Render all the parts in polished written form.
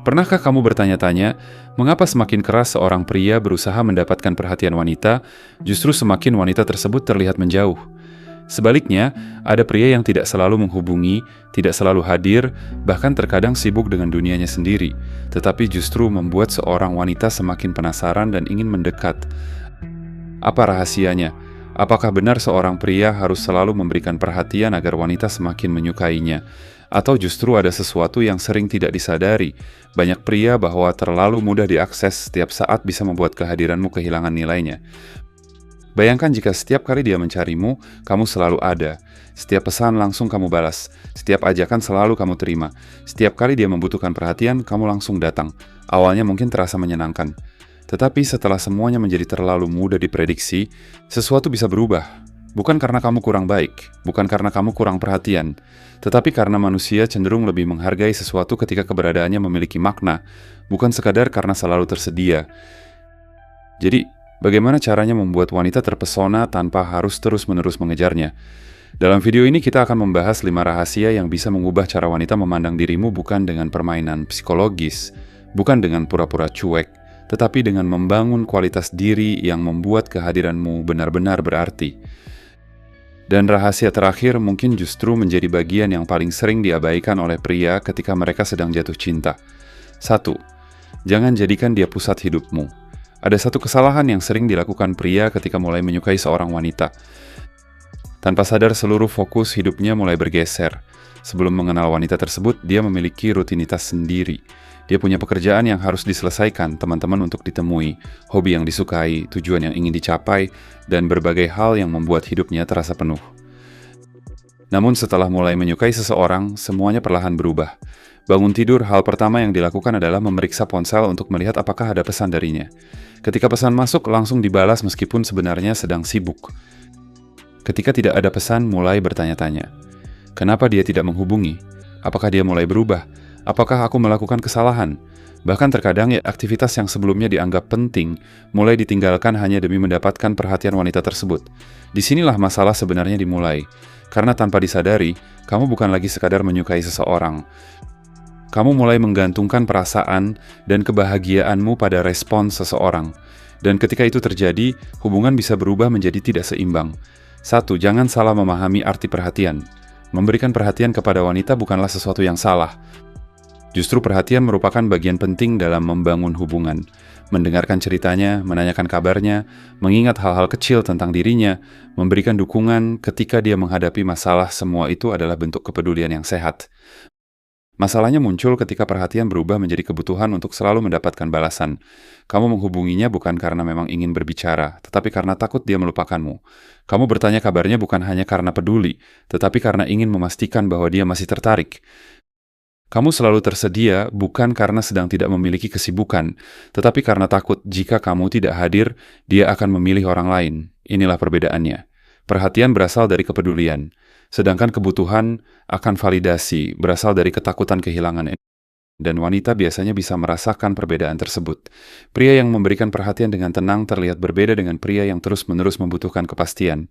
Pernahkah kamu bertanya-tanya, mengapa semakin keras seorang pria berusaha mendapatkan perhatian wanita, justru semakin wanita tersebut terlihat menjauh? Sebaliknya, ada pria yang tidak selalu menghubungi, tidak selalu hadir, bahkan terkadang sibuk dengan dunianya sendiri, tetapi justru membuat seorang wanita semakin penasaran dan ingin mendekat. Apa rahasianya? Apakah benar seorang pria harus selalu memberikan perhatian agar wanita semakin menyukainya? Atau justru ada sesuatu yang sering tidak disadari? Banyak pria bahwa terlalu mudah diakses setiap saat bisa membuat kehadiranmu kehilangan nilainya. Bayangkan jika setiap kali dia mencarimu, kamu selalu ada. Setiap pesan langsung kamu balas. Setiap ajakan selalu kamu terima. Setiap kali dia membutuhkan perhatian, kamu langsung datang. Awalnya mungkin terasa menyenangkan. Tetapi setelah semuanya menjadi terlalu mudah diprediksi, sesuatu bisa berubah. Bukan karena kamu kurang baik, bukan karena kamu kurang perhatian, tetapi karena manusia cenderung lebih menghargai sesuatu ketika keberadaannya memiliki makna, bukan sekadar karena selalu tersedia. Jadi, bagaimana caranya membuat wanita terpesona tanpa harus terus-menerus mengejarnya? Dalam video ini kita akan membahas 5 rahasia yang bisa mengubah cara wanita memandang dirimu bukan dengan permainan psikologis, bukan dengan pura-pura cuek, tetapi dengan membangun kualitas diri yang membuat kehadiranmu benar-benar berarti. Dan rahasia terakhir mungkin justru menjadi bagian yang paling sering diabaikan oleh pria ketika mereka sedang jatuh cinta. 1. Jangan jadikan dia pusat hidupmu. Ada satu kesalahan yang sering dilakukan pria ketika mulai menyukai seorang wanita. Tanpa sadar seluruh fokus hidupnya mulai bergeser. Sebelum mengenal wanita tersebut, dia memiliki rutinitas sendiri. Dia punya pekerjaan yang harus diselesaikan, teman-teman untuk ditemui, hobi yang disukai, tujuan yang ingin dicapai, dan berbagai hal yang membuat hidupnya terasa penuh. Namun setelah mulai menyukai seseorang, semuanya perlahan berubah. Bangun tidur, hal pertama yang dilakukan adalah memeriksa ponsel untuk melihat apakah ada pesan darinya. Ketika pesan masuk, langsung dibalas meskipun sebenarnya sedang sibuk. Ketika tidak ada pesan, mulai bertanya-tanya. Kenapa dia tidak menghubungi? Apakah dia mulai berubah? Apakah aku melakukan kesalahan? Bahkan terkadang aktivitas yang sebelumnya dianggap penting mulai ditinggalkan hanya demi mendapatkan perhatian wanita tersebut. Disinilah masalah sebenarnya dimulai. Karena tanpa disadari, kamu bukan lagi sekadar menyukai seseorang. Kamu mulai menggantungkan perasaan dan kebahagiaanmu pada respons seseorang. Dan ketika itu terjadi, hubungan bisa berubah menjadi tidak seimbang. 1. Jangan salah memahami arti perhatian. Memberikan perhatian kepada wanita bukanlah sesuatu yang salah. Justru perhatian merupakan bagian penting dalam membangun hubungan. Mendengarkan ceritanya, menanyakan kabarnya, mengingat hal-hal kecil tentang dirinya, memberikan dukungan ketika dia menghadapi masalah, semua itu adalah bentuk kepedulian yang sehat. Masalahnya muncul ketika perhatian berubah menjadi kebutuhan untuk selalu mendapatkan balasan. Kamu menghubunginya bukan karena memang ingin berbicara, tetapi karena takut dia melupakanmu. Kamu bertanya kabarnya bukan hanya karena peduli, tetapi karena ingin memastikan bahwa dia masih tertarik. Kamu selalu tersedia bukan karena sedang tidak memiliki kesibukan, tetapi karena takut jika kamu tidak hadir, dia akan memilih orang lain. Inilah perbedaannya. Perhatian berasal dari kepedulian, sedangkan kebutuhan akan validasi berasal dari ketakutan kehilangan. Dan wanita biasanya bisa merasakan perbedaan tersebut. Pria yang memberikan perhatian dengan tenang terlihat berbeda dengan pria yang terus-menerus membutuhkan kepastian.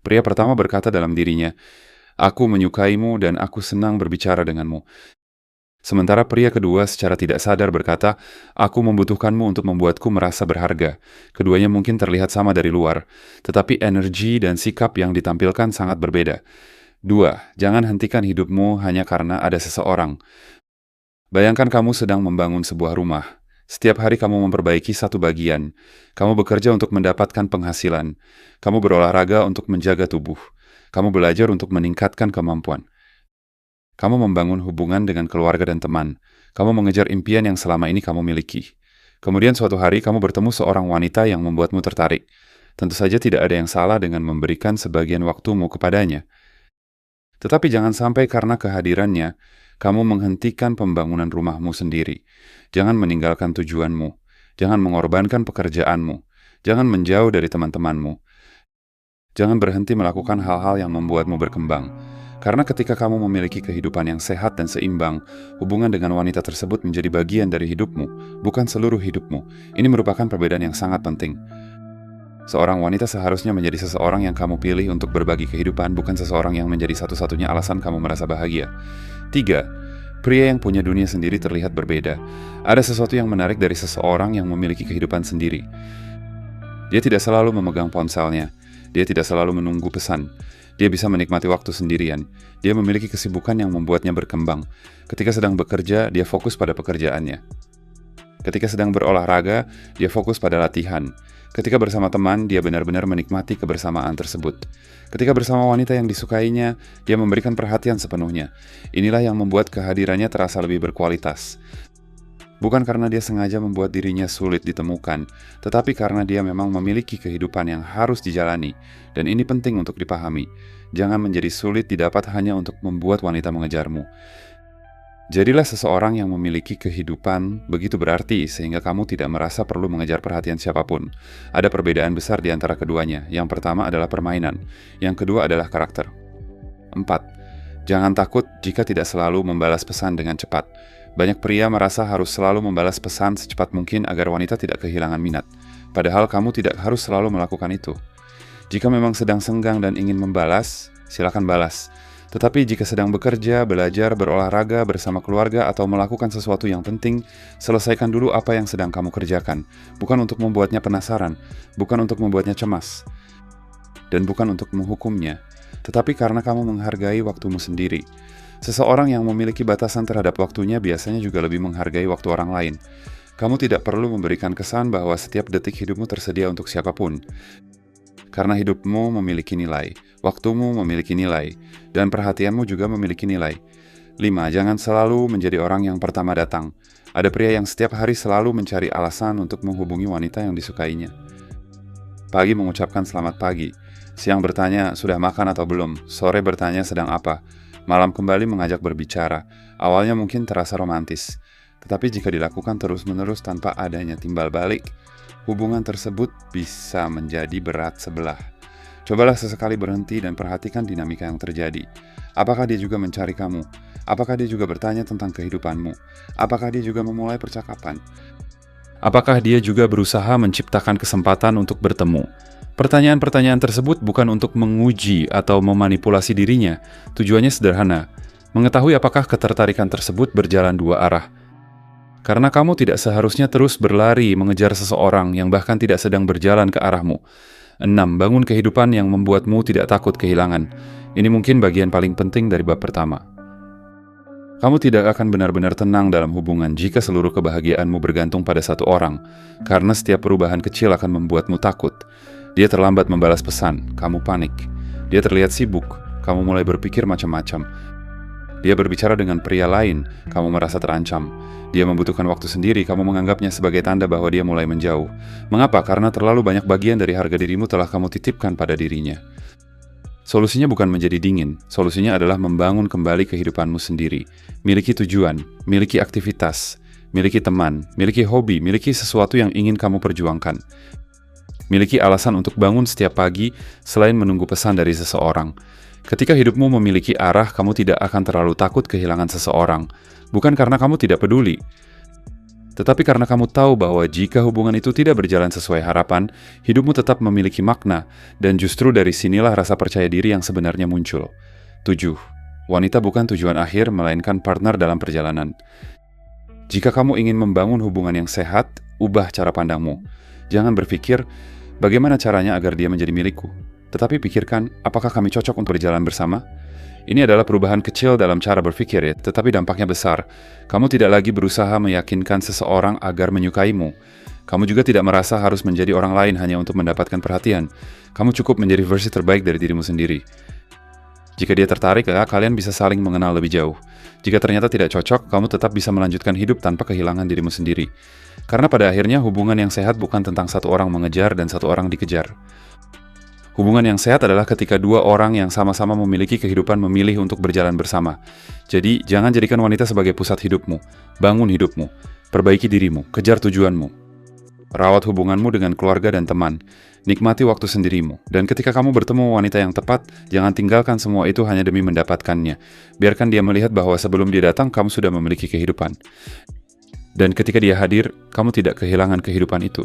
Pria pertama berkata dalam dirinya, "Aku menyukaimu dan aku senang berbicara denganmu." Sementara pria kedua secara tidak sadar berkata, "Aku membutuhkanmu untuk membuatku merasa berharga." Keduanya mungkin terlihat sama dari luar, tetapi energi dan sikap yang ditampilkan sangat berbeda. 2. Jangan hentikan hidupmu hanya karena ada seseorang. Bayangkan kamu sedang membangun sebuah rumah. Setiap hari kamu memperbaiki satu bagian. Kamu bekerja untuk mendapatkan penghasilan. Kamu berolahraga untuk menjaga tubuh. Kamu belajar untuk meningkatkan kemampuan. Kamu membangun hubungan dengan keluarga dan teman. Kamu mengejar impian yang selama ini kamu miliki. Kemudian suatu hari kamu bertemu seorang wanita yang membuatmu tertarik. Tentu saja tidak ada yang salah dengan memberikan sebagian waktumu kepadanya. Tetapi jangan sampai karena kehadirannya, kamu menghentikan pembangunan rumahmu sendiri. Jangan meninggalkan tujuanmu. Jangan mengorbankan pekerjaanmu. Jangan menjauh dari teman-temanmu. Jangan berhenti melakukan hal-hal yang membuatmu berkembang. Karena ketika kamu memiliki kehidupan yang sehat dan seimbang, hubungan dengan wanita tersebut menjadi bagian dari hidupmu, bukan seluruh hidupmu. Ini merupakan perbedaan yang sangat penting. Seorang wanita seharusnya menjadi seseorang yang kamu pilih untuk berbagi kehidupan, bukan seseorang yang menjadi satu-satunya alasan kamu merasa bahagia. 3. Pria yang punya dunia sendiri terlihat berbeda. Ada sesuatu yang menarik dari seseorang yang memiliki kehidupan sendiri. Dia tidak selalu memegang ponselnya. Dia tidak selalu menunggu pesan. Dia bisa menikmati waktu sendirian. Dia memiliki kesibukan yang membuatnya berkembang. Ketika sedang bekerja, dia fokus pada pekerjaannya. Ketika sedang berolahraga, dia fokus pada latihan. Ketika bersama teman, dia benar-benar menikmati kebersamaan tersebut. Ketika bersama wanita yang disukainya, dia memberikan perhatian sepenuhnya. Inilah yang membuat kehadirannya terasa lebih berkualitas. Bukan karena dia sengaja membuat dirinya sulit ditemukan, tetapi karena dia memang memiliki kehidupan yang harus dijalani. Dan ini penting untuk dipahami. Jangan menjadi sulit didapat hanya untuk membuat wanita mengejarmu. Jadilah seseorang yang memiliki kehidupan begitu berarti sehingga kamu tidak merasa perlu mengejar perhatian siapapun. Ada perbedaan besar di antara keduanya. Yang pertama adalah permainan. Yang kedua adalah karakter. 4. Jangan takut jika tidak selalu membalas pesan dengan cepat. Banyak pria merasa harus selalu membalas pesan secepat mungkin agar wanita tidak kehilangan minat. Padahal kamu tidak harus selalu melakukan itu. Jika memang sedang senggang dan ingin membalas, silakan balas. Tetapi jika sedang bekerja, belajar, berolahraga, bersama keluarga, atau melakukan sesuatu yang penting, selesaikan dulu apa yang sedang kamu kerjakan. Bukan untuk membuatnya penasaran, bukan untuk membuatnya cemas, dan bukan untuk menghukumnya, tetapi karena kamu menghargai waktumu sendiri. Seseorang yang memiliki batasan terhadap waktunya biasanya juga lebih menghargai waktu orang lain. Kamu tidak perlu memberikan kesan bahwa setiap detik hidupmu tersedia untuk siapapun. Karena hidupmu memiliki nilai, waktumu memiliki nilai, dan perhatianmu juga memiliki nilai. 5. Jangan selalu menjadi orang yang pertama datang. Ada pria yang setiap hari selalu mencari alasan untuk menghubungi wanita yang disukainya. Pagi mengucapkan selamat pagi, siang bertanya sudah makan atau belum, sore bertanya sedang apa, malam kembali mengajak berbicara. Awalnya mungkin terasa romantis, tetapi jika dilakukan terus-menerus tanpa adanya timbal balik, hubungan tersebut bisa menjadi berat sebelah. Cobalah sesekali berhenti dan perhatikan dinamika yang terjadi. Apakah dia juga mencari kamu? Apakah dia juga bertanya tentang kehidupanmu? Apakah dia juga memulai percakapan? Apakah dia juga berusaha menciptakan kesempatan untuk bertemu? Pertanyaan-pertanyaan tersebut bukan untuk menguji atau memanipulasi dirinya. Tujuannya sederhana, mengetahui apakah ketertarikan tersebut berjalan dua arah. Karena kamu tidak seharusnya terus berlari mengejar seseorang yang bahkan tidak sedang berjalan ke arahmu. 6. Bangun kehidupan yang membuatmu tidak takut kehilangan. Ini mungkin bagian paling penting dari bab pertama. Kamu tidak akan benar-benar tenang dalam hubungan jika seluruh kebahagiaanmu bergantung pada satu orang, karena setiap perubahan kecil akan membuatmu takut. Dia terlambat membalas pesan, kamu panik. Dia terlihat sibuk, kamu mulai berpikir macam-macam. Dia berbicara dengan pria lain, kamu merasa terancam. Dia membutuhkan waktu sendiri, kamu menganggapnya sebagai tanda bahwa dia mulai menjauh. Mengapa? Karena terlalu banyak bagian dari harga dirimu telah kamu titipkan pada dirinya. Solusinya bukan menjadi dingin, solusinya adalah membangun kembali kehidupanmu sendiri. Miliki tujuan, miliki aktivitas, miliki teman, miliki hobi, miliki sesuatu yang ingin kamu perjuangkan. Miliki alasan untuk bangun setiap pagi selain menunggu pesan dari seseorang. Ketika hidupmu memiliki arah, kamu tidak akan terlalu takut kehilangan seseorang. Bukan karena kamu tidak peduli, tetapi karena kamu tahu bahwa jika hubungan itu tidak berjalan sesuai harapan, hidupmu tetap memiliki makna, dan justru dari sinilah rasa percaya diri yang sebenarnya muncul. 7. Wanita bukan tujuan akhir, melainkan partner dalam perjalanan. Jika kamu ingin membangun hubungan yang sehat, ubah cara pandangmu. Jangan berpikir, bagaimana caranya agar dia menjadi milikku? Tetapi pikirkan, apakah kami cocok untuk berjalan bersama? Ini adalah perubahan kecil dalam cara berpikir ya, tetapi dampaknya besar. Kamu tidak lagi berusaha meyakinkan seseorang agar menyukaimu. Kamu juga tidak merasa harus menjadi orang lain hanya untuk mendapatkan perhatian. Kamu cukup menjadi versi terbaik dari dirimu sendiri. Jika dia tertarik, kalian bisa saling mengenal lebih jauh. Jika ternyata tidak cocok, kamu tetap bisa melanjutkan hidup tanpa kehilangan dirimu sendiri. Karena pada akhirnya hubungan yang sehat bukan tentang satu orang mengejar dan satu orang dikejar. Hubungan yang sehat adalah ketika dua orang yang sama-sama memiliki kehidupan memilih untuk berjalan bersama. Jadi, jangan jadikan wanita sebagai pusat hidupmu. Bangun hidupmu. Perbaiki dirimu. Kejar tujuanmu. Rawat hubunganmu dengan keluarga dan teman. Nikmati waktu sendirimu. Dan ketika kamu bertemu wanita yang tepat, jangan tinggalkan semua itu hanya demi mendapatkannya. Biarkan dia melihat bahwa sebelum dia datang, kamu sudah memiliki kehidupan. Dan ketika dia hadir, kamu tidak kehilangan kehidupan itu.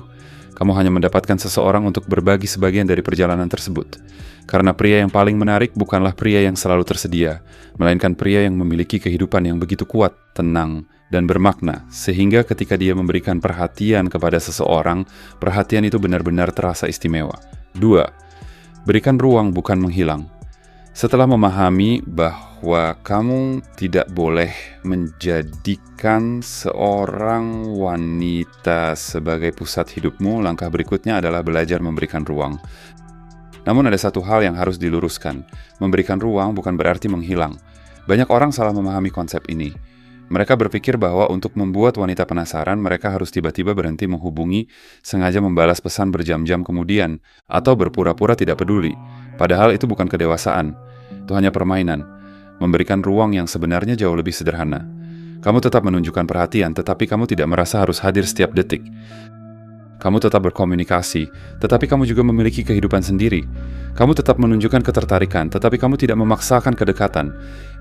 Kamu hanya mendapatkan seseorang untuk berbagi sebagian dari perjalanan tersebut. Karena pria yang paling menarik bukanlah pria yang selalu tersedia, melainkan pria yang memiliki kehidupan yang begitu kuat, tenang, dan bermakna, sehingga ketika dia memberikan perhatian kepada seseorang, perhatian itu benar-benar terasa istimewa. 2. Berikan ruang, bukan menghilang. Setelah memahami bahwa kamu tidak boleh menjadikan seorang wanita sebagai pusat hidupmu, langkah berikutnya adalah belajar memberikan ruang. Namun ada satu hal yang harus diluruskan. Memberikan ruang bukan berarti menghilang. Banyak orang salah memahami konsep ini. Mereka berpikir bahwa untuk membuat wanita penasaran, mereka harus tiba-tiba berhenti menghubungi, sengaja membalas pesan berjam-jam kemudian, atau berpura-pura tidak peduli. Padahal itu bukan kedewasaan. Itu hanya permainan. Memberikan ruang yang sebenarnya jauh lebih sederhana. Kamu tetap menunjukkan perhatian, tetapi kamu tidak merasa harus hadir setiap detik. Kamu tetap berkomunikasi, tetapi kamu juga memiliki kehidupan sendiri. Kamu tetap menunjukkan ketertarikan, tetapi kamu tidak memaksakan kedekatan.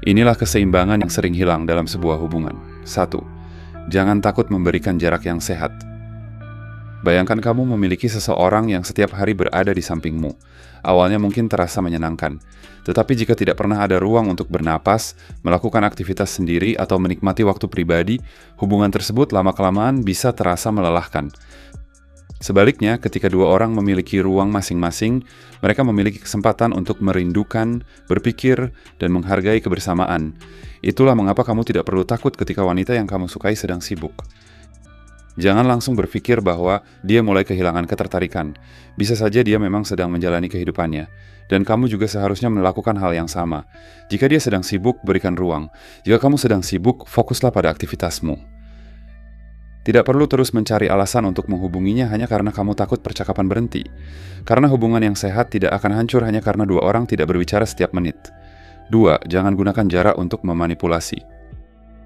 Inilah keseimbangan yang sering hilang dalam sebuah hubungan. 1. Jangan takut memberikan jarak yang sehat. Bayangkan kamu memiliki seseorang yang setiap hari berada di sampingmu. Awalnya mungkin terasa menyenangkan, tetapi jika tidak pernah ada ruang untuk bernapas, melakukan aktivitas sendiri, atau menikmati waktu pribadi, hubungan tersebut lama-kelamaan bisa terasa melelahkan. Sebaliknya, ketika dua orang memiliki ruang masing-masing, mereka memiliki kesempatan untuk merindukan, berpikir, dan menghargai kebersamaan. Itulah mengapa kamu tidak perlu takut ketika wanita yang kamu sukai sedang sibuk. Jangan langsung berpikir bahwa dia mulai kehilangan ketertarikan. Bisa saja dia memang sedang menjalani kehidupannya. Dan kamu juga seharusnya melakukan hal yang sama. Jika dia sedang sibuk, berikan ruang. Jika kamu sedang sibuk, fokuslah pada aktivitasmu. Tidak perlu terus mencari alasan untuk menghubunginya hanya karena kamu takut percakapan berhenti. Karena hubungan yang sehat tidak akan hancur hanya karena dua orang tidak berbicara setiap menit. 2. Jangan gunakan jarak untuk memanipulasi.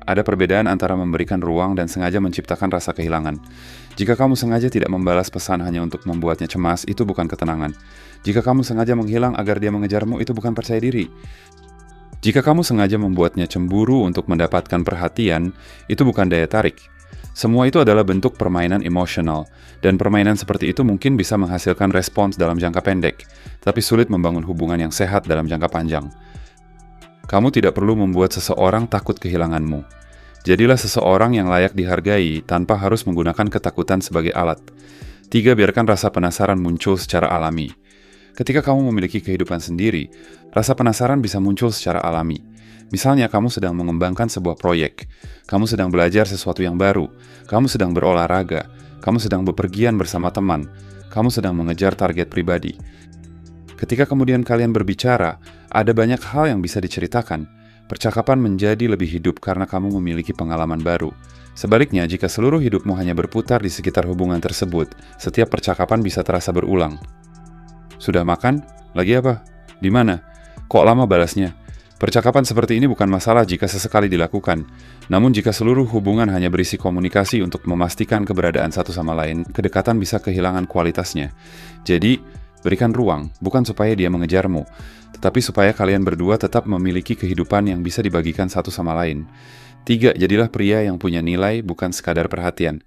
Ada perbedaan antara memberikan ruang dan sengaja menciptakan rasa kehilangan. Jika kamu sengaja tidak membalas pesan hanya untuk membuatnya cemas, itu bukan ketenangan. Jika kamu sengaja menghilang agar dia mengejarmu, itu bukan percaya diri. Jika kamu sengaja membuatnya cemburu untuk mendapatkan perhatian, itu bukan daya tarik. Semua itu adalah bentuk permainan emosional, dan permainan seperti itu mungkin bisa menghasilkan respons dalam jangka pendek, tapi sulit membangun hubungan yang sehat dalam jangka panjang. Kamu tidak perlu membuat seseorang takut kehilanganmu. Jadilah seseorang yang layak dihargai tanpa harus menggunakan ketakutan sebagai alat. 3. Biarkan rasa penasaran muncul secara alami. Ketika kamu memiliki kehidupan sendiri, rasa penasaran bisa muncul secara alami. Misalnya kamu sedang mengembangkan sebuah proyek, kamu sedang belajar sesuatu yang baru, kamu sedang berolahraga, kamu sedang bepergian bersama teman, kamu sedang mengejar target pribadi. Ketika kemudian kalian berbicara, ada banyak hal yang bisa diceritakan. Percakapan menjadi lebih hidup karena kamu memiliki pengalaman baru. Sebaliknya, jika seluruh hidupmu hanya berputar di sekitar hubungan tersebut, setiap percakapan bisa terasa berulang. Sudah makan? Lagi apa? Di mana? Kok lama balasnya? Percakapan seperti ini bukan masalah jika sesekali dilakukan. Namun jika seluruh hubungan hanya berisi komunikasi untuk memastikan keberadaan satu sama lain, kedekatan bisa kehilangan kualitasnya. Jadi, berikan ruang, bukan supaya dia mengejarmu, tetapi supaya kalian berdua tetap memiliki kehidupan yang bisa dibagikan satu sama lain. 3. Jadilah pria yang punya nilai, bukan sekadar perhatian.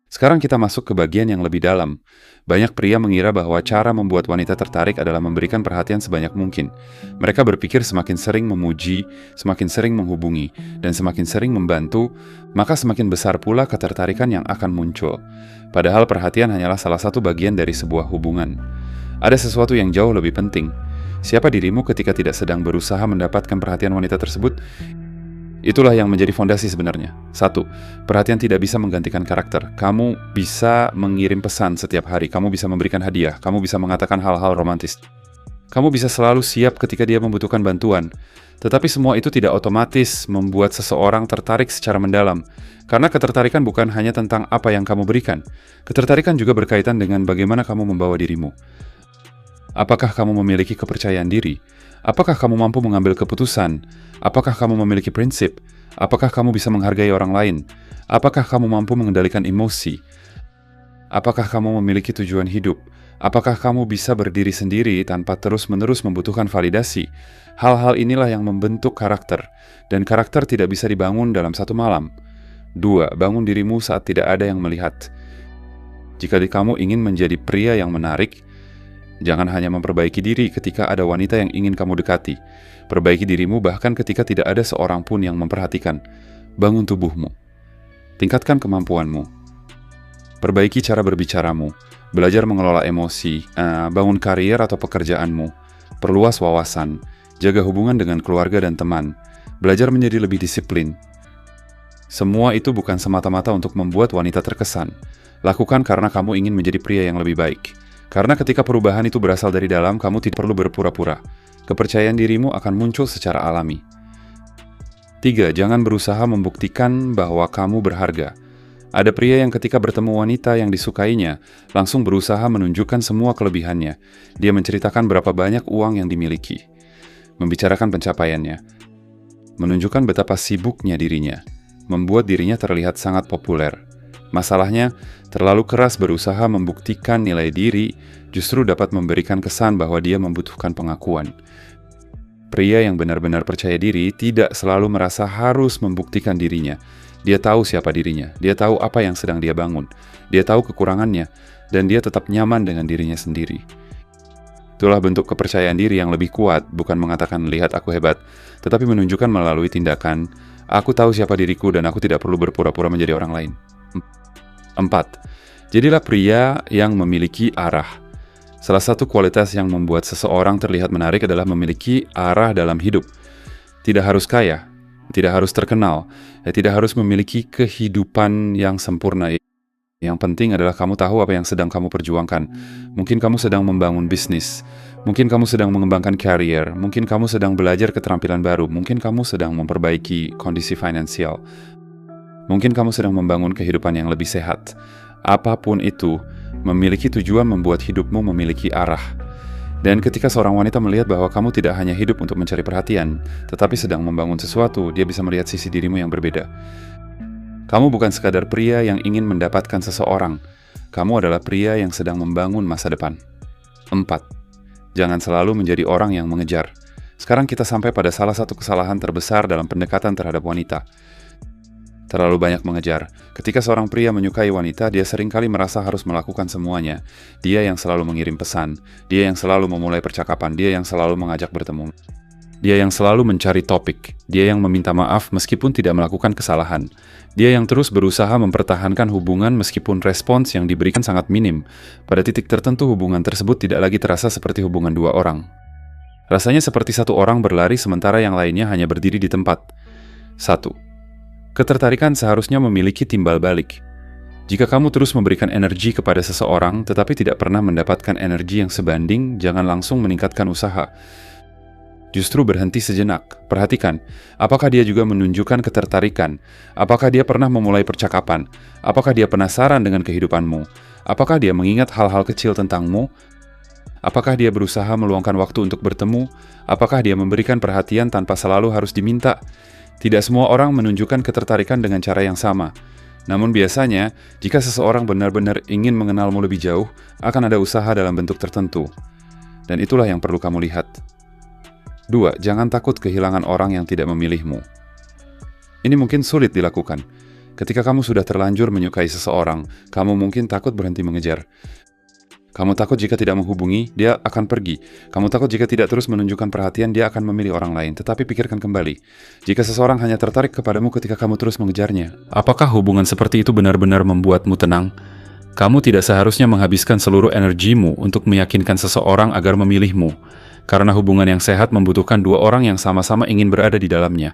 Sekarang kita masuk ke bagian yang lebih dalam. Banyak pria mengira bahwa cara membuat wanita tertarik adalah memberikan perhatian sebanyak mungkin. Mereka berpikir semakin sering memuji, semakin sering menghubungi, dan semakin sering membantu, maka semakin besar pula ketertarikan yang akan muncul. Padahal perhatian hanyalah salah satu bagian dari sebuah hubungan. Ada sesuatu yang jauh lebih penting. Siapa dirimu ketika tidak sedang berusaha mendapatkan perhatian wanita tersebut? Itulah yang menjadi fondasi sebenarnya. 1. Perhatian tidak bisa menggantikan karakter. Kamu bisa mengirim pesan setiap hari, kamu bisa memberikan hadiah, kamu bisa mengatakan hal-hal romantis. Kamu bisa selalu siap ketika dia membutuhkan bantuan. Tetapi semua itu tidak otomatis membuat seseorang tertarik secara mendalam. Karena ketertarikan bukan hanya tentang apa yang kamu berikan. Ketertarikan juga berkaitan dengan bagaimana kamu membawa dirimu. Apakah kamu memiliki kepercayaan diri? Apakah kamu mampu mengambil keputusan? Apakah kamu memiliki prinsip? Apakah kamu bisa menghargai orang lain? Apakah kamu mampu mengendalikan emosi? Apakah kamu memiliki tujuan hidup? Apakah kamu bisa berdiri sendiri tanpa terus-menerus membutuhkan validasi? Hal-hal inilah yang membentuk karakter, dan karakter tidak bisa dibangun dalam satu malam. 2. Bangun dirimu saat tidak ada yang melihat. Jika kamu ingin menjadi pria yang menarik, jangan hanya memperbaiki diri ketika ada wanita yang ingin kamu dekati. Perbaiki dirimu bahkan ketika tidak ada seorang pun yang memperhatikan. Bangun tubuhmu. Tingkatkan kemampuanmu. Perbaiki cara berbicaramu. Belajar mengelola emosi. Bangun karier atau pekerjaanmu. Perluas wawasan. Jaga hubungan dengan keluarga dan teman. Belajar menjadi lebih disiplin. Semua itu bukan semata-mata untuk membuat wanita terkesan. Lakukan karena kamu ingin menjadi pria yang lebih baik. Karena ketika perubahan itu berasal dari dalam, kamu tidak perlu berpura-pura. Kepercayaan dirimu akan muncul secara alami. 3. Jangan berusaha membuktikan bahwa kamu berharga. Ada pria yang ketika bertemu wanita yang disukainya, langsung berusaha menunjukkan semua kelebihannya. Dia menceritakan berapa banyak uang yang dimiliki. Membicarakan pencapaiannya. Menunjukkan betapa sibuknya dirinya. Membuat dirinya terlihat sangat populer. Masalahnya, terlalu keras berusaha membuktikan nilai diri justru dapat memberikan kesan bahwa dia membutuhkan pengakuan. Pria yang benar-benar percaya diri tidak selalu merasa harus membuktikan dirinya. Dia tahu siapa dirinya, dia tahu apa yang sedang dia bangun, dia tahu kekurangannya, dan dia tetap nyaman dengan dirinya sendiri. Itulah bentuk kepercayaan diri yang lebih kuat, bukan mengatakan lihat aku hebat, tetapi menunjukkan melalui tindakan, aku tahu siapa diriku dan aku tidak perlu berpura-pura menjadi orang lain. 4. Jadilah pria yang memiliki arah. Salah satu kualitas yang membuat seseorang terlihat menarik adalah memiliki arah dalam hidup. Tidak harus kaya, tidak harus terkenal, tidak harus memiliki kehidupan yang sempurna. Yang penting adalah kamu tahu apa yang sedang kamu perjuangkan. Mungkin kamu sedang membangun bisnis, mungkin kamu sedang mengembangkan karier, mungkin kamu sedang belajar keterampilan baru, mungkin kamu sedang memperbaiki kondisi finansial, mungkin kamu sedang membangun kehidupan yang lebih sehat. Apapun itu, memiliki tujuan membuat hidupmu memiliki arah. Dan ketika seorang wanita melihat bahwa kamu tidak hanya hidup untuk mencari perhatian, tetapi sedang membangun sesuatu, dia bisa melihat sisi dirimu yang berbeda. Kamu bukan sekadar pria yang ingin mendapatkan seseorang. Kamu adalah pria yang sedang membangun masa depan. 4. Jangan selalu menjadi orang yang mengejar. Sekarang kita sampai pada salah satu kesalahan terbesar dalam pendekatan terhadap wanita. Terlalu banyak mengejar. Ketika seorang pria menyukai wanita, dia seringkali merasa harus melakukan semuanya. Dia yang selalu mengirim pesan, dia yang selalu memulai percakapan, dia yang selalu mengajak bertemu. Dia yang selalu mencari topik, dia yang meminta maaf meskipun tidak melakukan kesalahan. Dia yang terus berusaha mempertahankan hubungan meskipun respons yang diberikan sangat minim. Pada titik tertentu hubungan tersebut tidak lagi terasa seperti hubungan dua orang. Rasanya seperti satu orang berlari sementara yang lainnya hanya berdiri di tempat. 1. Ketertarikan seharusnya memiliki timbal balik. Jika kamu terus memberikan energi kepada seseorang tetapi tidak pernah mendapatkan energi yang sebanding, jangan langsung meningkatkan usaha. Justru berhenti sejenak. Perhatikan, apakah dia juga menunjukkan ketertarikan? Apakah dia pernah memulai percakapan? Apakah dia penasaran dengan kehidupanmu? Apakah dia mengingat hal-hal kecil tentangmu? Apakah dia berusaha meluangkan waktu untuk bertemu? Apakah dia memberikan perhatian tanpa selalu harus diminta? Tidak semua orang menunjukkan ketertarikan dengan cara yang sama. Namun biasanya, jika seseorang benar-benar ingin mengenalmu lebih jauh, akan ada usaha dalam bentuk tertentu. Dan itulah yang perlu kamu lihat. 2. Jangan takut kehilangan orang yang tidak memilihmu. Ini mungkin sulit dilakukan. Ketika kamu sudah terlanjur menyukai seseorang, kamu mungkin takut berhenti mengejar. Kamu takut jika tidak menghubungi, dia akan pergi. Kamu takut jika tidak terus menunjukkan perhatian, dia akan memilih orang lain. Tetapi pikirkan kembali, jika seseorang hanya tertarik kepadamu ketika kamu terus mengejarnya, apakah hubungan seperti itu benar-benar membuatmu tenang? Kamu tidak seharusnya menghabiskan seluruh energimu untuk meyakinkan seseorang agar memilihmu, karena hubungan yang sehat membutuhkan dua orang yang sama-sama ingin berada di dalamnya.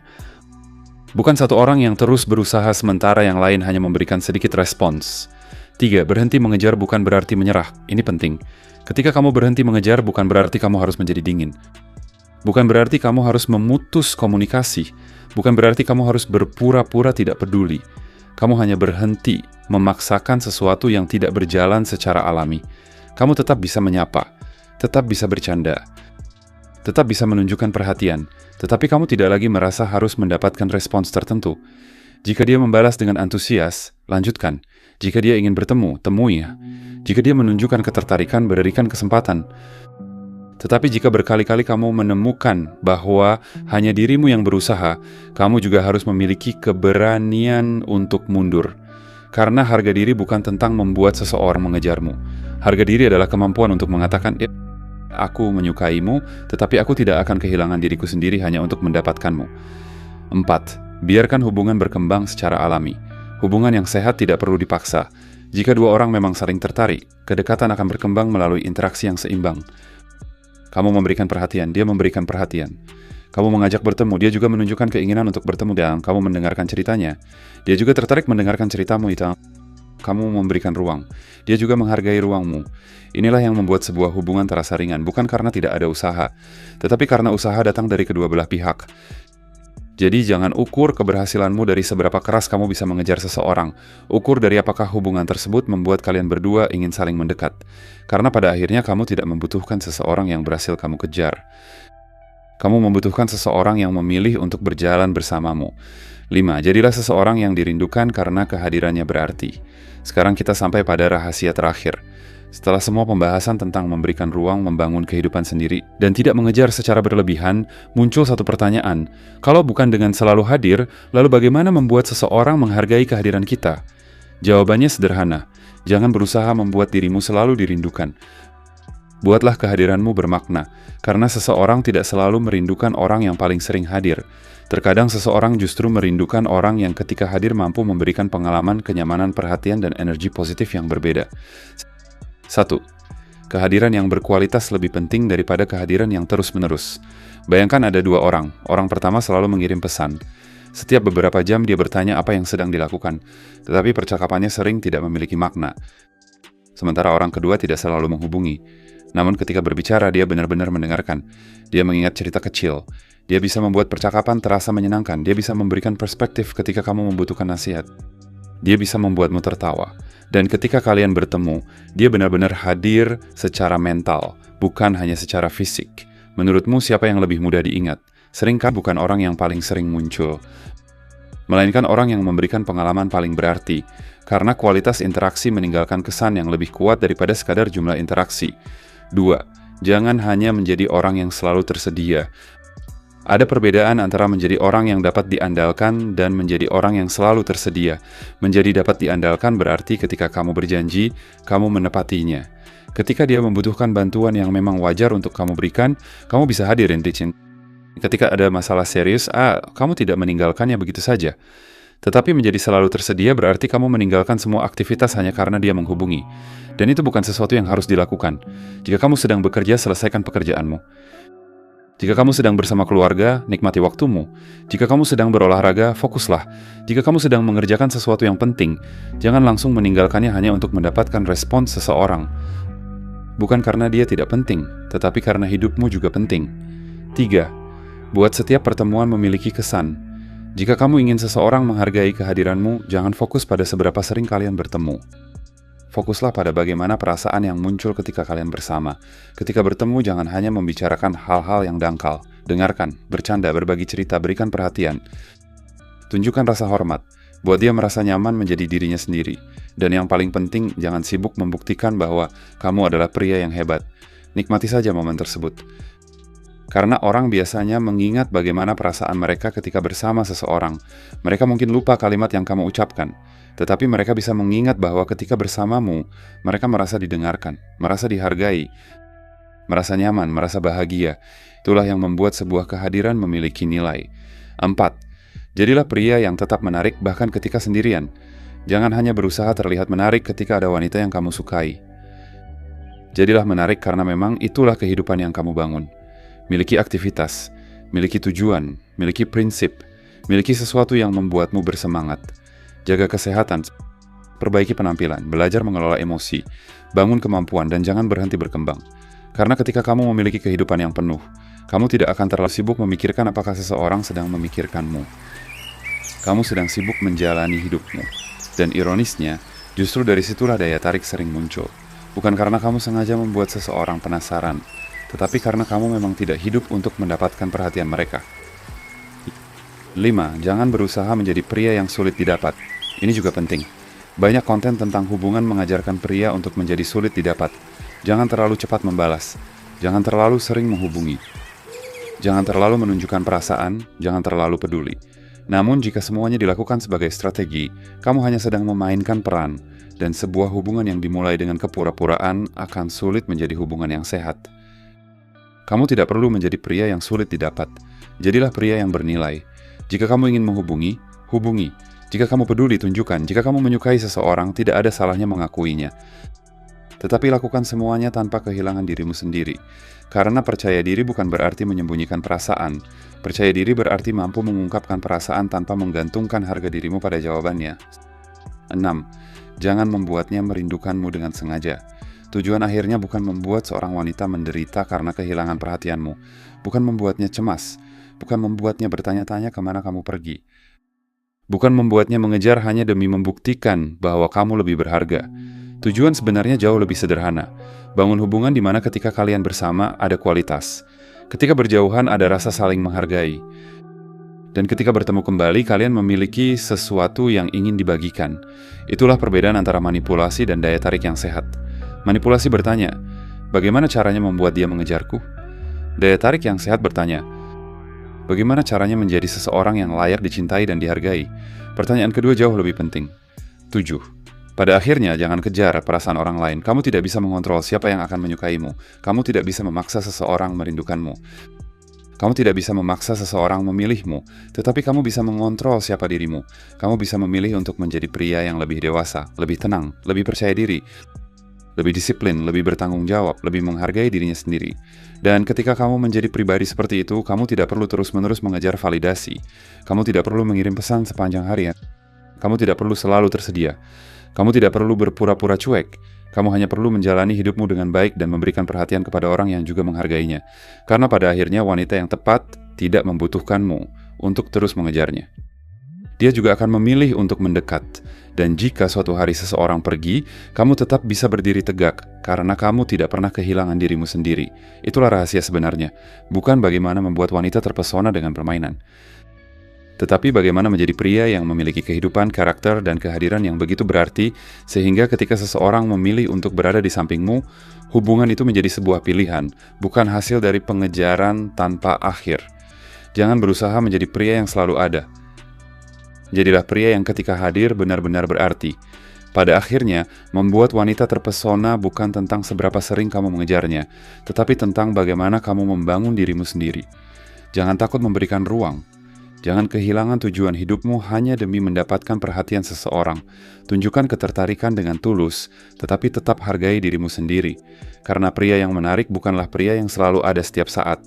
Bukan satu orang yang terus berusaha sementara yang lain hanya memberikan sedikit respons. 3. Berhenti mengejar bukan berarti menyerah. Ini penting. Ketika kamu berhenti mengejar, bukan berarti kamu harus menjadi dingin. Bukan berarti kamu harus memutus komunikasi. Bukan berarti kamu harus berpura-pura tidak peduli. Kamu hanya berhenti memaksakan sesuatu yang tidak berjalan secara alami. Kamu tetap bisa menyapa, tetap bisa bercanda, tetap bisa menunjukkan perhatian, tetapi kamu tidak lagi merasa harus mendapatkan respons tertentu. Jika dia membalas dengan antusias, lanjutkan. Jika dia ingin bertemu, temui. Jika dia menunjukkan ketertarikan, berikan kesempatan. Tetapi jika berkali-kali kamu menemukan bahwa hanya dirimu yang berusaha, kamu juga harus memiliki keberanian untuk mundur. Karena harga diri bukan tentang membuat seseorang mengejarmu. Harga diri adalah kemampuan untuk mengatakan, aku menyukaimu, tetapi aku tidak akan kehilangan diriku sendiri hanya untuk mendapatkanmu. 4. Biarkan hubungan berkembang secara alami. Hubungan yang sehat tidak perlu dipaksa. Jika dua orang memang saling tertarik, kedekatan akan berkembang melalui interaksi yang seimbang. Kamu memberikan perhatian, dia memberikan perhatian. Kamu mengajak bertemu, dia juga menunjukkan keinginan untuk bertemu dan kamu mendengarkan ceritanya. Dia juga tertarik mendengarkan ceritamu itu. Kamu memberikan ruang. Dia juga menghargai ruangmu. Inilah yang membuat sebuah hubungan terasa ringan, bukan karena tidak ada usaha, tetapi karena usaha datang dari kedua belah pihak. Jadi jangan ukur keberhasilanmu dari seberapa keras kamu bisa mengejar seseorang. Ukur dari apakah hubungan tersebut membuat kalian berdua ingin saling mendekat. Karena pada akhirnya kamu tidak membutuhkan seseorang yang berhasil kamu kejar. Kamu membutuhkan seseorang yang memilih untuk berjalan bersamamu. 5. Jadilah seseorang yang dirindukan karena kehadirannya berarti. Sekarang kita sampai pada rahasia terakhir. Setelah semua pembahasan tentang memberikan ruang membangun kehidupan sendiri dan tidak mengejar secara berlebihan, muncul satu pertanyaan. Kalau bukan dengan selalu hadir, lalu bagaimana membuat seseorang menghargai kehadiran kita? Jawabannya sederhana. Jangan berusaha membuat dirimu selalu dirindukan. Buatlah kehadiranmu bermakna, karena seseorang tidak selalu merindukan orang yang paling sering hadir. Terkadang seseorang justru merindukan orang yang ketika hadir mampu memberikan pengalaman, kenyamanan, perhatian, dan energi positif yang berbeda. 1. Kehadiran yang berkualitas lebih penting daripada kehadiran yang terus-menerus. Bayangkan ada dua orang. Orang pertama selalu mengirim pesan. Setiap beberapa jam dia bertanya apa yang sedang dilakukan, tetapi percakapannya sering tidak memiliki makna. Sementara orang kedua tidak selalu menghubungi. Namun ketika berbicara, dia benar-benar mendengarkan. Dia mengingat cerita kecil. Dia bisa membuat percakapan terasa menyenangkan. Dia bisa memberikan perspektif ketika kamu membutuhkan nasihat. Dia bisa membuatmu tertawa. Dan ketika kalian bertemu, dia benar-benar hadir secara mental, bukan hanya secara fisik. Menurutmu siapa yang lebih mudah diingat? Seringkali bukan orang yang paling sering muncul, melainkan orang yang memberikan pengalaman paling berarti, karena kualitas interaksi meninggalkan kesan yang lebih kuat daripada sekadar jumlah interaksi. 2. Jangan hanya menjadi orang yang selalu tersedia. Ada perbedaan antara menjadi orang yang dapat diandalkan dan menjadi orang yang selalu tersedia. Menjadi dapat diandalkan berarti ketika kamu berjanji, kamu menepatinya. Ketika dia membutuhkan bantuan yang memang wajar untuk kamu berikan, kamu bisa hadir dan ketika ada masalah serius, kamu tidak meninggalkannya begitu saja. Tetapi menjadi selalu tersedia berarti kamu meninggalkan semua aktivitas hanya karena dia menghubungi. Dan itu bukan sesuatu yang harus dilakukan. Jika kamu sedang bekerja, selesaikan pekerjaanmu. Jika kamu sedang bersama keluarga, nikmati waktumu. Jika kamu sedang berolahraga, fokuslah. Jika kamu sedang mengerjakan sesuatu yang penting, jangan langsung meninggalkannya hanya untuk mendapatkan respons seseorang. Bukan karena dia tidak penting, tetapi karena hidupmu juga penting. 3. Buat setiap pertemuan memiliki kesan. Jika kamu ingin seseorang menghargai kehadiranmu, jangan fokus pada seberapa sering kalian bertemu. Fokuslah pada bagaimana perasaan yang muncul ketika kalian bersama. Ketika bertemu, jangan hanya membicarakan hal-hal yang dangkal. Dengarkan, bercanda, berbagi cerita, berikan perhatian. Tunjukkan rasa hormat. Buat dia merasa nyaman menjadi dirinya sendiri. Dan yang paling penting, jangan sibuk membuktikan bahwa kamu adalah pria yang hebat. Nikmati saja momen tersebut. Karena orang biasanya mengingat bagaimana perasaan mereka ketika bersama seseorang. Mereka mungkin lupa kalimat yang kamu ucapkan. Tetapi mereka bisa mengingat bahwa ketika bersamamu, mereka merasa didengarkan, merasa dihargai, merasa nyaman, merasa bahagia. Itulah yang membuat sebuah kehadiran memiliki nilai. 4. Jadilah pria yang tetap menarik bahkan ketika sendirian. Jangan hanya berusaha terlihat menarik ketika ada wanita yang kamu sukai. Jadilah menarik karena memang itulah kehidupan yang kamu bangun. Miliki aktivitas, miliki tujuan, miliki prinsip, miliki sesuatu yang membuatmu bersemangat. Jaga kesehatan, perbaiki penampilan, belajar mengelola emosi, bangun kemampuan, dan jangan berhenti berkembang. Karena ketika kamu memiliki kehidupan yang penuh, kamu tidak akan terlalu sibuk memikirkan apakah seseorang sedang memikirkanmu. Kamu sedang sibuk menjalani hidupmu. Dan ironisnya, justru dari situlah daya tarik sering muncul. Bukan karena kamu sengaja membuat seseorang penasaran, tetapi karena kamu memang tidak hidup untuk mendapatkan perhatian mereka. 5. Jangan berusaha menjadi pria yang sulit didapat. Ini juga penting. Banyak konten tentang hubungan mengajarkan pria untuk menjadi sulit didapat. Jangan terlalu cepat membalas. Jangan terlalu sering menghubungi. Jangan terlalu menunjukkan perasaan. Jangan terlalu peduli. Namun jika semuanya dilakukan sebagai strategi, kamu hanya sedang memainkan peran, dan sebuah hubungan yang dimulai dengan kepura-puraan akan sulit menjadi hubungan yang sehat. Kamu tidak perlu menjadi pria yang sulit didapat. Jadilah pria yang bernilai. Jika kamu ingin menghubungi, hubungi. Jika kamu peduli, tunjukkan. Jika kamu menyukai seseorang, tidak ada salahnya mengakuinya. Tetapi lakukan semuanya tanpa kehilangan dirimu sendiri. Karena percaya diri bukan berarti menyembunyikan perasaan. Percaya diri berarti mampu mengungkapkan perasaan tanpa menggantungkan harga dirimu pada jawabannya. 6. Jangan membuatnya merindukanmu dengan sengaja. Tujuan akhirnya bukan membuat seorang wanita menderita karena kehilangan perhatianmu. Bukan membuatnya cemas. Bukan membuatnya bertanya-tanya kemana kamu pergi. Bukan membuatnya mengejar hanya demi membuktikan bahwa kamu lebih berharga. Tujuan sebenarnya jauh lebih sederhana. Bangun hubungan di mana ketika kalian bersama ada kualitas. Ketika berjauhan ada rasa saling menghargai. Dan ketika bertemu kembali kalian memiliki sesuatu yang ingin dibagikan. Itulah perbedaan antara manipulasi dan daya tarik yang sehat. Manipulasi bertanya, bagaimana caranya membuat dia mengejarku? Daya tarik yang sehat bertanya, bagaimana caranya menjadi seseorang yang layak dicintai dan dihargai? Pertanyaan kedua jauh lebih penting. 7. Pada akhirnya, jangan kejar perasaan orang lain. Kamu tidak bisa mengontrol siapa yang akan menyukaimu. Kamu tidak bisa memaksa seseorang merindukanmu. Kamu tidak bisa memaksa seseorang memilihmu, tetapi kamu bisa mengontrol siapa dirimu. Kamu bisa memilih untuk menjadi pria yang lebih dewasa, lebih tenang, lebih percaya diri, lebih disiplin, lebih bertanggung jawab, lebih menghargai dirinya sendiri. Dan ketika kamu menjadi pribadi seperti itu, kamu tidak perlu terus-menerus mengejar validasi. Kamu tidak perlu mengirim pesan sepanjang hari. Kamu tidak perlu selalu tersedia. Kamu tidak perlu berpura-pura cuek. Kamu hanya perlu menjalani hidupmu dengan baik dan memberikan perhatian kepada orang yang juga menghargainya. Karena pada akhirnya wanita yang tepat tidak membutuhkanmu untuk terus mengejarnya. Dia juga akan memilih untuk mendekat. Dan jika suatu hari seseorang pergi, kamu tetap bisa berdiri tegak karena kamu tidak pernah kehilangan dirimu sendiri. Itulah rahasia sebenarnya. Bukan bagaimana membuat wanita terpesona dengan permainan, tetapi bagaimana menjadi pria yang memiliki kehidupan, karakter, dan kehadiran yang begitu berarti, sehingga ketika seseorang memilih untuk berada di sampingmu, hubungan itu menjadi sebuah pilihan, bukan hasil dari pengejaran tanpa akhir. Jangan berusaha menjadi pria yang selalu ada. Jadilah pria yang ketika hadir benar-benar berarti. Pada akhirnya, membuat wanita terpesona bukan tentang seberapa sering kamu mengejarnya, tetapi tentang bagaimana kamu membangun dirimu sendiri. Jangan takut memberikan ruang. Jangan kehilangan tujuan hidupmu hanya demi mendapatkan perhatian seseorang. Tunjukkan ketertarikan dengan tulus, tetapi tetap hargai dirimu sendiri. Karena pria yang menarik bukanlah pria yang selalu ada setiap saat.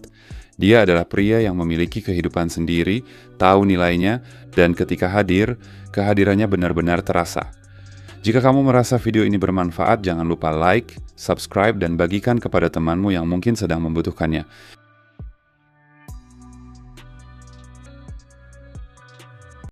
Dia adalah pria yang memiliki kehidupan sendiri, tahu nilainya, dan ketika hadir, kehadirannya benar-benar terasa. Jika kamu merasa video ini bermanfaat, jangan lupa like, subscribe, dan bagikan kepada temanmu yang mungkin sedang membutuhkannya.